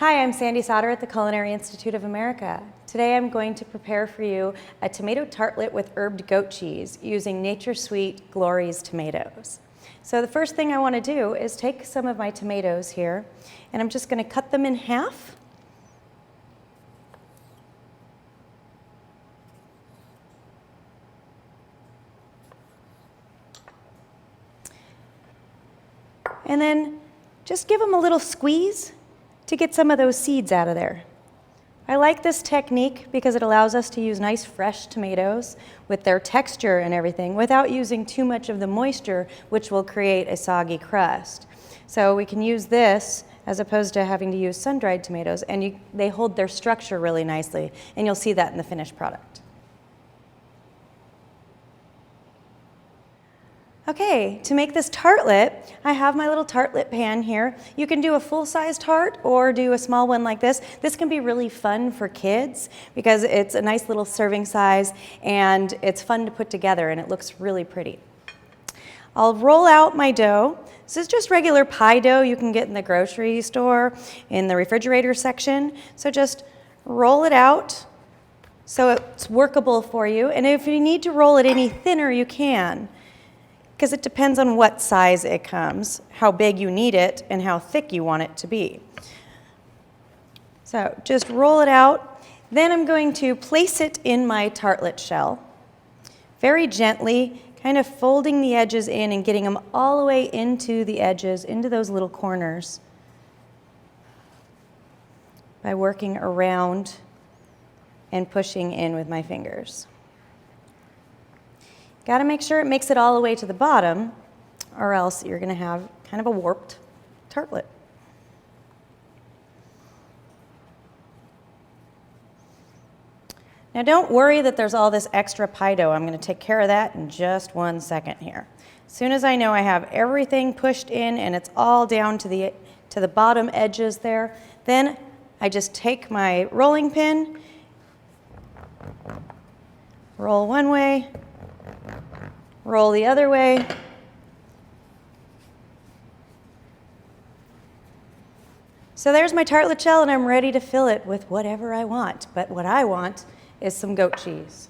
Hi, I'm Sandy Sauter at the Culinary Institute of America. Today I'm going to prepare for you a tomato tartlet with herbed goat cheese using Nature Sweet Glory's tomatoes. So the first thing I want to do is take some of my tomatoes here, and I'm just going to cut them in half. And then just give them a little squeeze to get some of those seeds out of there. I like this technique because it allows us to use nice fresh tomatoes with their texture and everything without using too much of the moisture, which will create a soggy crust. So we can use this as opposed to having to use sun-dried tomatoes, and they hold their structure really nicely, and you'll see that in the finished product. Okay, to make this tartlet, I have my little tartlet pan here. You can do a full-size tart or do a small one like this. This can be really fun for kids because it's a nice little serving size and it's fun to put together and it looks really pretty. I'll roll out my dough. This is just regular pie dough you can get in the grocery store, in the refrigerator section. So just roll it out so it's workable for you. And if you need to roll it any thinner, you can, because it depends on what size it comes, how big you need it, and how thick you want it to be. So just roll it out. Then I'm going to place it in my tartlet shell, very gently, kind of folding the edges in and getting them all the way into the edges, into those little corners, by working around and pushing in with my fingers. Got to make sure it makes it all the way to the bottom, or else you're going to have kind of a warped tartlet. Now don't worry that there's all this extra pie dough. I'm going to take care of that in just 1 second here. As soon as I know I have everything pushed in and it's all down to the bottom edges there, then I just take my rolling pin, roll one way, roll the other way. So there's my tartlet shell, and I'm ready to fill it with whatever I want. But what I want is some goat cheese.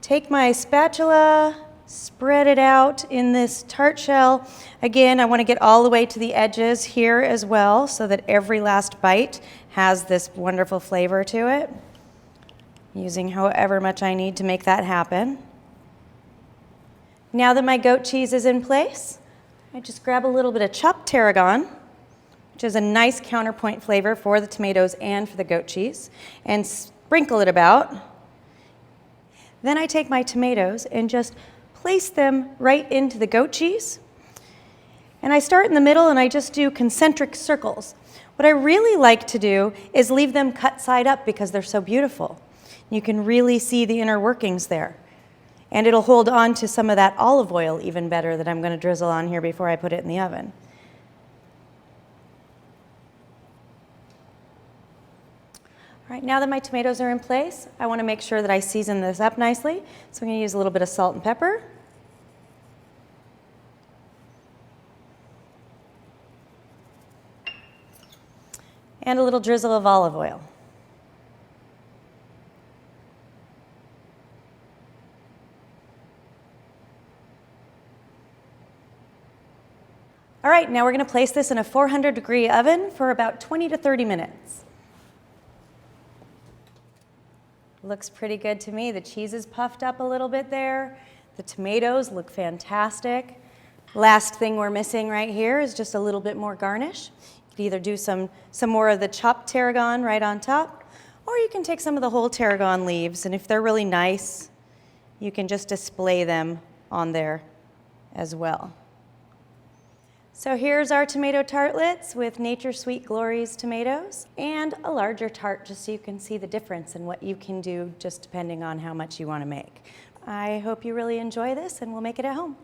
Take my spatula, spread it out in this tart shell. Again, I want to get all the way to the edges here as well so that every last bite has this wonderful flavor to it, using however much I need to make that happen. Now that my goat cheese is in place, I just grab a little bit of chopped tarragon, which is a nice counterpoint flavor for the tomatoes and for the goat cheese, and sprinkle it about. Then I take my tomatoes and just place them right into the goat cheese. And I start in the middle and I just do concentric circles. What I really like to do is leave them cut side up because they're so beautiful. You can really see the inner workings there. And it'll hold on to some of that olive oil even better that I'm going to drizzle on here before I put it in the oven. All right, now that my tomatoes are in place, I want to make sure that I season this up nicely. So I'm going to use a little bit of salt and pepper. And a little drizzle of olive oil. All right, now we're going to place this in a 400-degree oven for about 20 to 30 minutes. Looks pretty good to me. The cheese is puffed up a little bit there. The tomatoes look fantastic. Last thing we're missing right here is just a little bit more garnish. You could either do some more of the chopped tarragon right on top, or you can take some of the whole tarragon leaves, and if they're really nice, you can just display them on there as well. So here's our tomato tartlets with Nature Sweet Glory's tomatoes, and a larger tart just so you can see the difference in what you can do just depending on how much you want to make. I hope you really enjoy this and we'll make it at home.